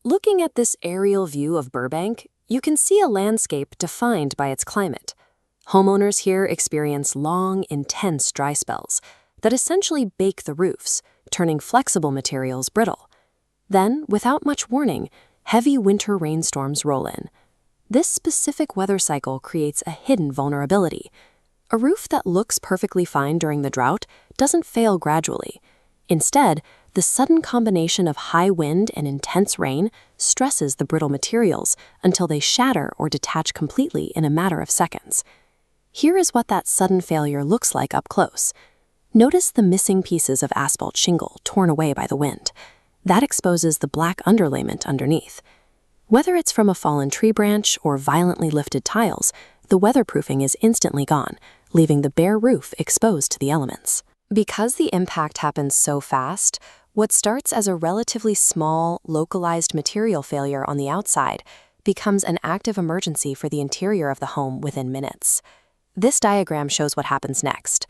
Looking at this aerial view of Burbank, you can see a landscape defined by its climate. Homeowners here experience long, intense dry spells that essentially bake the roofs, turning flexible materials brittle. Then, without much warning, heavy winter rainstorms roll in. This specific weather cycle creates a hidden vulnerability. A roof that looks perfectly fine during the drought doesn't fail gradually. Instead, the sudden combination of high wind and intense rain stresses the brittle materials until they shatter or detach completely in a matter of seconds. Here is what that sudden failure looks like up close. Notice the missing pieces of asphalt shingle torn away by the wind. That exposes the black underlayment underneath. Whether it's from a fallen tree branch or violently lifted tiles, the weatherproofing is instantly gone, leaving the bare roof exposed to the elements. Because the impact happens so fast, what starts as a relatively small, localized material failure on the outside becomes an active emergency for the interior of the home within minutes. This diagram shows what happens next.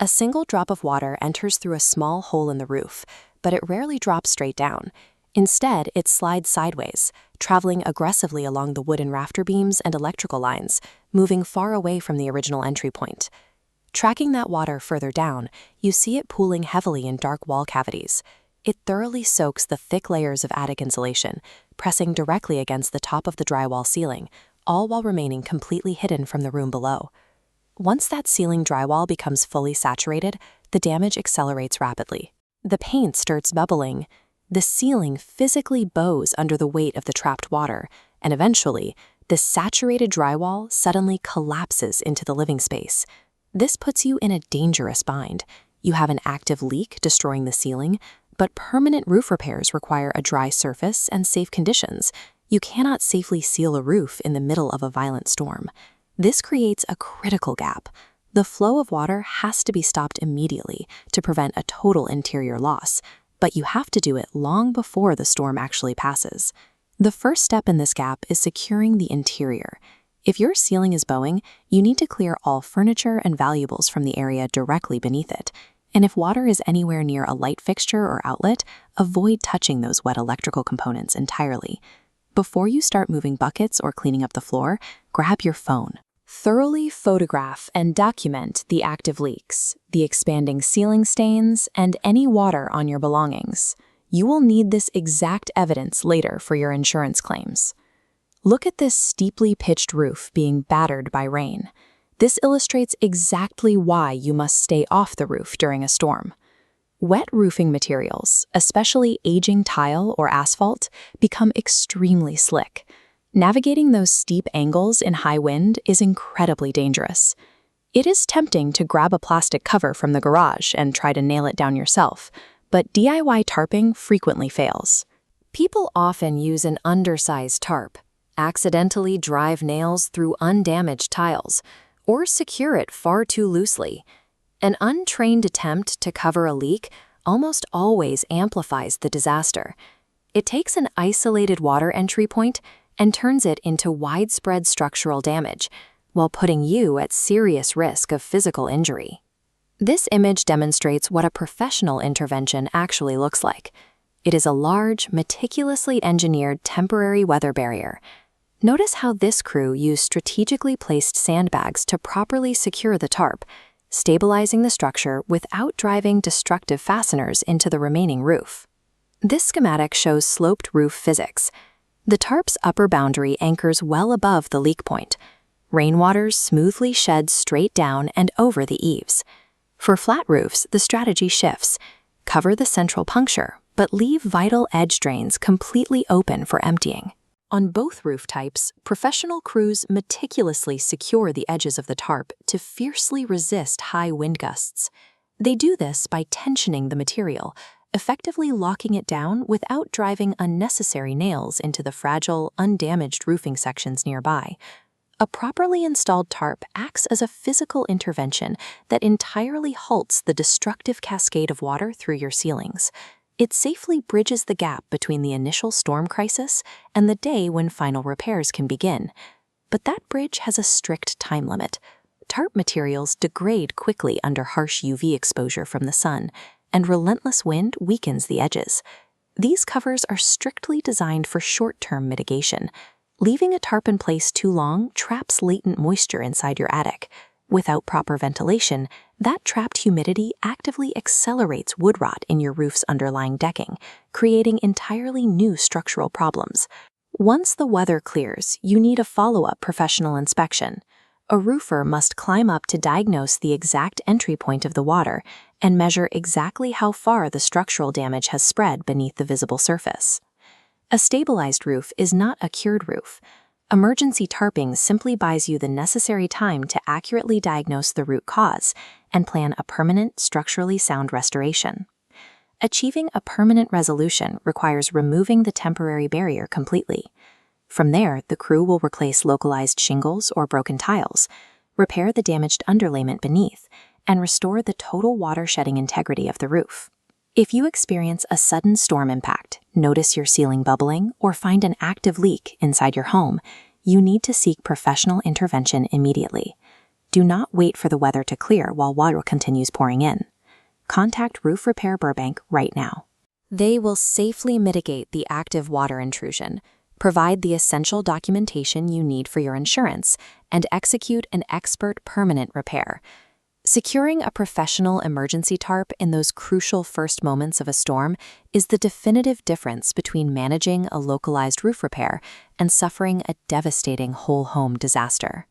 A single drop of water enters through a small hole in the roof, but it rarely drops straight down. Instead, it slides sideways, traveling aggressively along the wooden rafter beams and electrical lines, moving far away from the original entry point. Tracking that water further down, you see it pooling heavily in dark wall cavities. It thoroughly soaks the thick layers of attic insulation, pressing directly against the top of the drywall ceiling, all while remaining completely hidden from the room below. Once that ceiling drywall becomes fully saturated, the damage accelerates rapidly. The paint starts bubbling. The ceiling physically bows under the weight of the trapped water, and eventually, the saturated drywall suddenly collapses into the living space. This puts you in a dangerous bind. You have an active leak destroying the ceiling, but permanent roof repairs require a dry surface and safe conditions. You cannot safely seal a roof in the middle of a violent storm. This creates a critical gap. The flow of water has to be stopped immediately to prevent a total interior loss, but you have to do it long before the storm actually passes. The first step in this gap is securing the interior. If your ceiling is bowing, you need to clear all furniture and valuables from the area directly beneath it. And if water is anywhere near a light fixture or outlet, avoid touching those wet electrical components entirely. Before you start moving buckets or cleaning up the floor, grab your phone. Thoroughly photograph and document the active leaks, the expanding ceiling stains, and any water on your belongings. You will need this exact evidence later for your insurance claims. Look at this steeply pitched roof being battered by rain. This illustrates exactly why you must stay off the roof during a storm. Wet roofing materials, especially aging tile or asphalt, become extremely slick. Navigating those steep angles in high wind is incredibly dangerous. It is tempting to grab a plastic cover from the garage and try to nail it down yourself, but DIY tarping frequently fails. People often use an undersized tarp, accidentally drive nails through undamaged tiles, or secure it far too loosely. An untrained attempt to cover a leak almost always amplifies the disaster. It takes an isolated water entry point and turns it into widespread structural damage, while putting you at serious risk of physical injury. This image demonstrates what a professional intervention actually looks like. It is a large, meticulously engineered temporary weather barrier. Notice how this crew used strategically placed sandbags to properly secure the tarp, stabilizing the structure without driving destructive fasteners into the remaining roof. This schematic shows sloped roof physics. The tarp's upper boundary anchors well above the leak point. Rainwater smoothly sheds straight down and over the eaves. For flat roofs, the strategy shifts. Cover the central puncture, but leave vital edge drains completely open for emptying. On both roof types, professional crews meticulously secure the edges of the tarp to fiercely resist high wind gusts. They do this by tensioning the material, effectively locking it down without driving unnecessary nails into the fragile, undamaged roofing sections nearby. A properly installed tarp acts as a physical intervention that entirely halts the destructive cascade of water through your ceilings. It safely bridges the gap between the initial storm crisis and the day when final repairs can begin. But that bridge has a strict time limit. Tarp materials degrade quickly under harsh UV exposure from the sun, and relentless wind weakens the edges. These covers are strictly designed for short-term mitigation. Leaving a tarp in place too long traps latent moisture inside your attic. Without proper ventilation, that trapped humidity actively accelerates wood rot in your roof's underlying decking, creating entirely new structural problems. Once the weather clears, you need a follow-up professional inspection. A roofer must climb up to diagnose the exact entry point of the water and measure exactly how far the structural damage has spread beneath the visible surface. A stabilized roof is not a cured roof. Emergency tarping simply buys you the necessary time to accurately diagnose the root cause and plan a permanent, structurally sound restoration. Achieving a permanent resolution requires removing the temporary barrier completely. From there, the crew will replace localized shingles or broken tiles, repair the damaged underlayment beneath, and restore the total water-shedding integrity of the roof. If you experience a sudden storm impact, notice your ceiling bubbling, or find an active leak inside your home, you need to seek professional intervention immediately. Do not wait for the weather to clear while water continues pouring in. Contact Roof Repair Burbank right now. They will safely mitigate the active water intrusion, provide the essential documentation you need for your insurance, and execute an expert permanent repair. Securing a professional emergency tarp in those crucial first moments of a storm is the definitive difference between managing a localized roof repair and suffering a devastating whole home disaster.